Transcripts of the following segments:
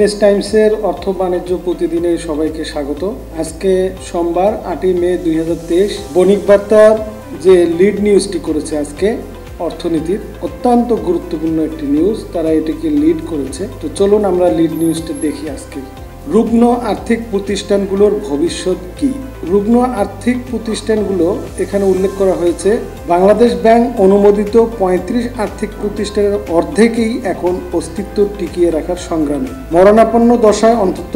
Business টাইমসের অর্থ বাণিজ্য প্রতিদিনে সবাইকে স্বাগত। আজকে সোমবার 8 মে 2023। বণিক বার্তার যে লিড নিউজটি করেছে আজকে অর্থনীতির অত্যন্ত গুরুত্বপূর্ণ একটি নিউজ, তারা এটিকে লিড করেছে। তো চলুন আমরা লিড নিউজটা দেখি আজকে। রুগ্ন আর্থিক প্রতিষ্ঠানগুলোর ভবিষ্যৎ কি? রুগ্ন আর্থিক প্রতিষ্ঠানগুলো এখানে উল্লেখ করা হয়েছে। বাংলাদেশ ব্যাংক অনুমোদিত 35 আর্থিক প্রতিষ্ঠানের অর্ধেকই এখন অস্তিত্ব টিকিয়ে রাখার সংগ্রামে। মরণাপন্ন দশায় অন্তত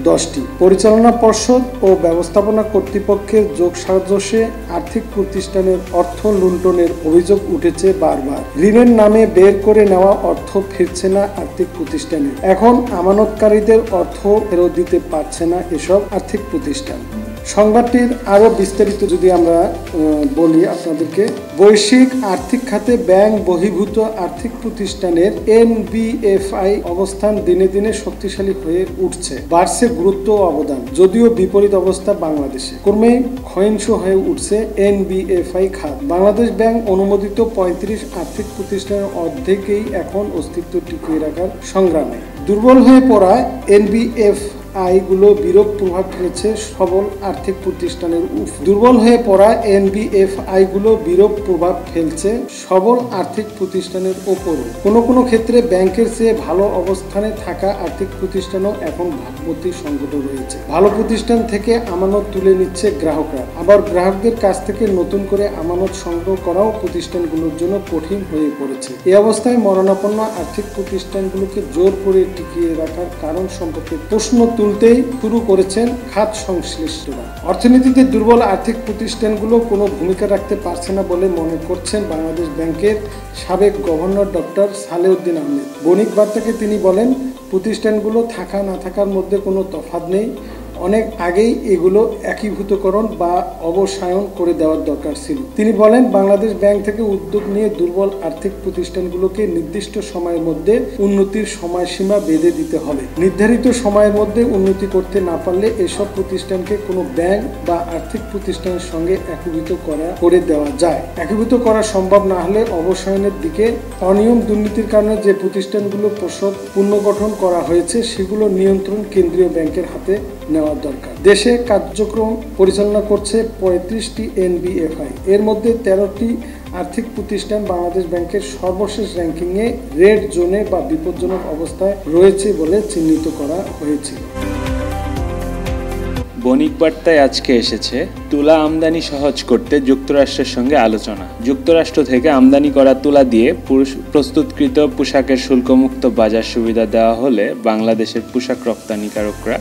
10টি। পরিচালনা পর্ষদ ও ব্যবস্থাপনা কর্তৃপক্ষের যোগ সাজসে আর্থিক প্রতিষ্ঠানের অর্থ লুণ্ঠনের অভিযোগ উঠেছে বারবার। ঋণের নামে বের করে নেওয়া অর্থ ফিরছে না আর্থিক প্রতিষ্ঠানে। এখন আমানতকারীদের অর্থ ফেরত দিতে পারছে না এসব আর্থিক প্রতিষ্ঠান। সংবাদটির আরো বিস্তারিত যদি আমরা বলি আপনাদেরকে, বৈশ্বিক আর্থিক খাতে ব্যাংক বহির্ভূত আর্থিক প্রতিষ্ঠানের এনবিএফআই অবস্থান দিনে দিনে শক্তিশালী হয়ে উঠছে, বাড়ছে গুরুত্ব ও অবদান। যদিও বিপরীত অবস্থা বাংলাদেশে, ক্রমেই ক্ষয়িষ্ণু হয়ে উঠছে এনবিএফআই খাত। বাংলাদেশ ব্যাংক অনুমোদিত 35 আর্থিক প্রতিষ্ঠানের অর্ধেকই এখন অস্তিত্ব টিকিয়ে রাখার সংগ্রামে। দুর্বল হয়ে পড়া এনবিএফআইগুলো বিরূপ প্রভাব ফেলেছে সবল আর্থিক প্রতিষ্ঠানের দুর্বল হয়ে পড়া এনবিএফআইগুলো বিরূপ প্রভাব ফেলছে সবল আর্থিক প্রতিষ্ঠানের ওপরও। কোনো ক্ষেত্রে ব্যাংকের চেয়ে ভালো অবস্থানে থাকা আর্থিক প্রতিষ্ঠানও এখন ভাবমূর্তির সংকট রয়েছে। ভালো প্রতিষ্ঠান থেকে আমানত তুলে নিচ্ছে গ্রাহকরা, আবার গ্রাহকদের কাছ থেকে নতুন করে আমানত সংগ্রহ করাও প্রতিষ্ঠানগুলোর জন্য কঠিন হয়ে পড়েছে। এই অবস্থায় মরণাপন্ন আর্থিক প্রতিষ্ঠানগুলোকে জোর করে টিকিয়ে রাখার কারণ সম্পর্কে প্রশ্ন তুলতেই শুরু করেছেন খাত সংশ্লিষ্টরা। অর্থনীতিতে দুর্বল আর্থিক প্রতিষ্ঠানগুলো কোনো ভূমিকা রাখতে পারছে না বলে মনে করছেন বাংলাদেশ ব্যাংকের সাবেক গভর্নর ডক্টর সালেউদ্দিন আহমেদ। বণিক বার্তাকে তিনি বলেন, প্রতিষ্ঠানগুলো থাকা না থাকার মধ্যে কোনো তফাৎ নেই, অনেক আগেই এগুলো একীভূতকরণ বা অবসায়ন করে দেওয়ার দরকার ছিল। তিনি বলেন, বাংলাদেশ ব্যাংক থেকে উদ্যোগ নিয়ে দুর্বল আর্থিক প্রতিষ্ঠানগুলোকে নির্দিষ্ট সময়ের মধ্যে উন্নতির সময়সীমা বেঁধে দিতে হবে। নির্ধারিত সময়ের মধ্যে উন্নতি করতে না পারলে এসব প্রতিষ্ঠানকে কোনো ব্যাংক বা আর্থিক প্রতিষ্ঠানের সঙ্গে একীভূত করে দেওয়া যায়। একীভূত করা সম্ভব না হলে অবসায়নের দিকে। অনিয়ম দুর্নীতির কারণে যে প্রতিষ্ঠানগুলো পুনর্গঠন করা হয়েছে সেগুলো নিয়ন্ত্রণ কেন্দ্রীয় ব্যাংকের হাতে নেওয়া দরকার। দেশে কার্যক্রম পরিচালনা করছে 35টি এনবিএফআই, এর মধ্যে 13টি আর্থিক প্রতিষ্ঠান বাংলাদেশ ব্যাংকের সর্বশেষ র্যাঙ্কিংয়ে রেড জোনে বা বিপজ্জনক অবস্থায় রয়েছে বলে চিহ্নিত করা হয়েছিল। বণিক বার্তায় আজকে এসেছে, তুলা আমদানি সহজ করতে যুক্তরাষ্ট্রের সঙ্গে আলোচনা। যুক্তরাষ্ট্র থেকে আমদানি করা তুলা দিয়ে প্রস্তুতকৃত পোশাকের শুল্কমুক্ত বাজার সুবিধা দেওয়া হলে বাংলাদেশের পোশাক রপ্তানিকারকরা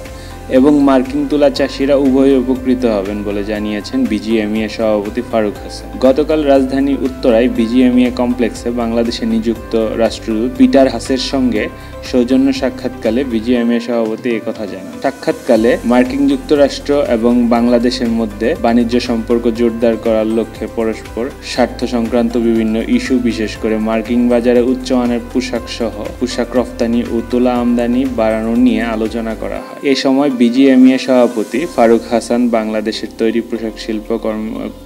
এবং মার্কিন তুলা চাষিরা উভয় উপকৃত হবেন বলে জানিয়েছেন বিজিএমইএ সভাপতি ফারুক হাসান। গতকাল রাজধানী উত্তরায় বিজিএমইএ কমপ্লেক্সে বাংলাদেশে নিযুক্ত রাষ্ট্রদূত পিটার হাসের সঙ্গে সৌজন্য সাক্ষাৎকালে বিজিএমইএ সভাপতি একথা জানান। সাক্ষাৎকালে মার্কিন যুক্তরাষ্ট্র এবং বাংলাদেশের মধ্যে বাণিজ্য সম্পর্ক জোরদার করার লক্ষ্যে পরস্পর স্বার্থ সংক্রান্ত বিভিন্ন ইস্যু, বিশেষ করে মার্কিন বাজারে উচ্চমানের পোশাক সহ পোশাক রপ্তানি ও তুলা আমদানি বাড়ানো নিয়ে আলোচনা করা হয়। এ সময় বিজিএমইএ সভাপতি ফারুক হাসান বাংলাদেশের তৈরি পোশাক শিল্প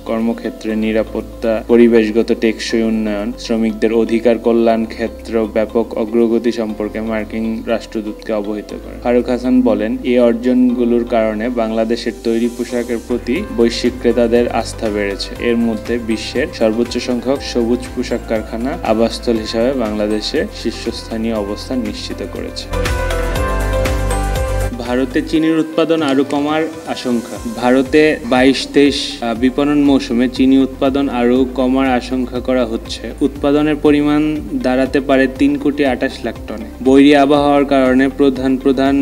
কর্মক্ষেত্রে নিরাপত্তা, পরিবেশগত টেকসই উন্নয়ন, শ্রমিকদের অধিকার কল্যাণ ক্ষেত্র ব্যাপক অগ্রগতি সম্পর্কে মার্কিন রাষ্ট্রদূতকে অবহিত করেন। ফারুক হাসান বলেন, এই অর্জনগুলোর কারণে বাংলাদেশের তৈরি পোশাকের প্রতি বৈশ্বিক ক্রেতাদের আস্থা বেড়েছে। এর মধ্যে বিশ্বের সর্বোচ্চ সংখ্যক সবুজ পোশাক কারখানা আবাসস্থল হিসাবে বাংলাদেশে শীর্ষস্থানীয় অবস্থান নিশ্চিত করেছে। ভারতে চিনির উৎপাদন আরও কমার আশঙ্কা। ভারতে 22-23 বিপণন মৌসুমে চিনি উৎপাদন আরও কমার আশঙ্কা করা হচ্ছে। উৎপাদনের পরিমাণ দাঁড়াতে পারে 3,28,00,000 টনে। বৈরী আবহাওয়ার কারণে প্রধান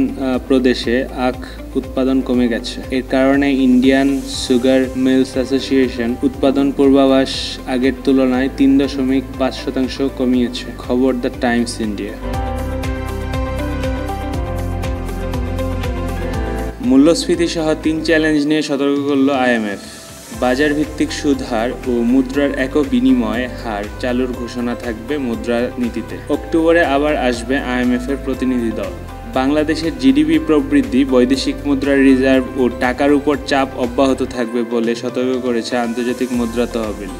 প্রদেশে আখ উৎপাদন কমে গেছে। এর কারণে ইন্ডিয়ান সুগার মিলস অ্যাসোসিয়েশন উৎপাদন পূর্বাভাস আগের তুলনায় 3.5% কমিয়েছে। খবর দ্য টাইমস ইন্ডিয়া। মূল্যস্ফীতি সহ 3 চ্যালেঞ্জ নিয়ে সতর্ক করল আইএমএফ। বাজার ভিত্তিক সুদ হার ও মুদ্রার একক বিনিময় হার চালুর ঘোষণা থাকবে মুদ্রানীতিতে। অক্টোবরে আবার আসবে আইএমএফ এর প্রতিনিধি দল। বাংলাদেশের জিডিপি প্রবৃদ্ধি, বৈদেশিক মুদ্রার রিজার্ভ ও টাকার উপর চাপ অব্যাহত থাকবে বলে সতর্ক করেছে আন্তর্জাতিক মুদ্রা তহবিল।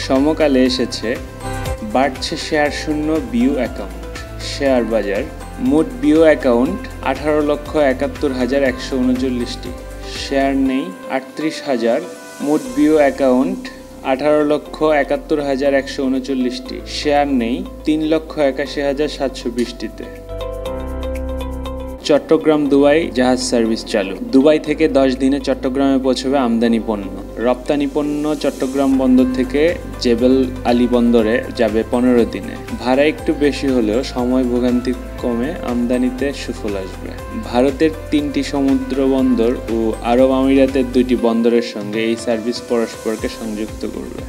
সমকালে এসেছে বাড়ছে শেয়ার শূন্য বিউ অ্যাকাউন্ট। শেয়ার বাজার। মোট বিও অ্যাকাউন্ট 18,71,139টি। শেয়ার নেই 38,000। মোট বিও অ্যাকাউন্ট 18,71,139টি। শেয়ার নেই 3,81,720টিতে। চট্টগ্রাম দুবাই জাহাজ সার্ভিস চালু। দুবাই থেকে 10 দিনে চট্টগ্রামে পৌঁছবে আমদানি পণ্য। রপ্তানি পণ্য চট্টগ্রাম বন্দর থেকে জেবেল আলী বন্দরে যাবে 15 দিনে। ভাড়া একটু বেশি হলেও সময় ভোগান্তি কমে আমদানিতে সুফল আসবে। ভারতের 3টি সমুদ্র বন্দর ও আরব আমিরাতের 2টি বন্দরের সঙ্গে এই সার্ভিস পরস্পরকে সংযুক্ত করবে।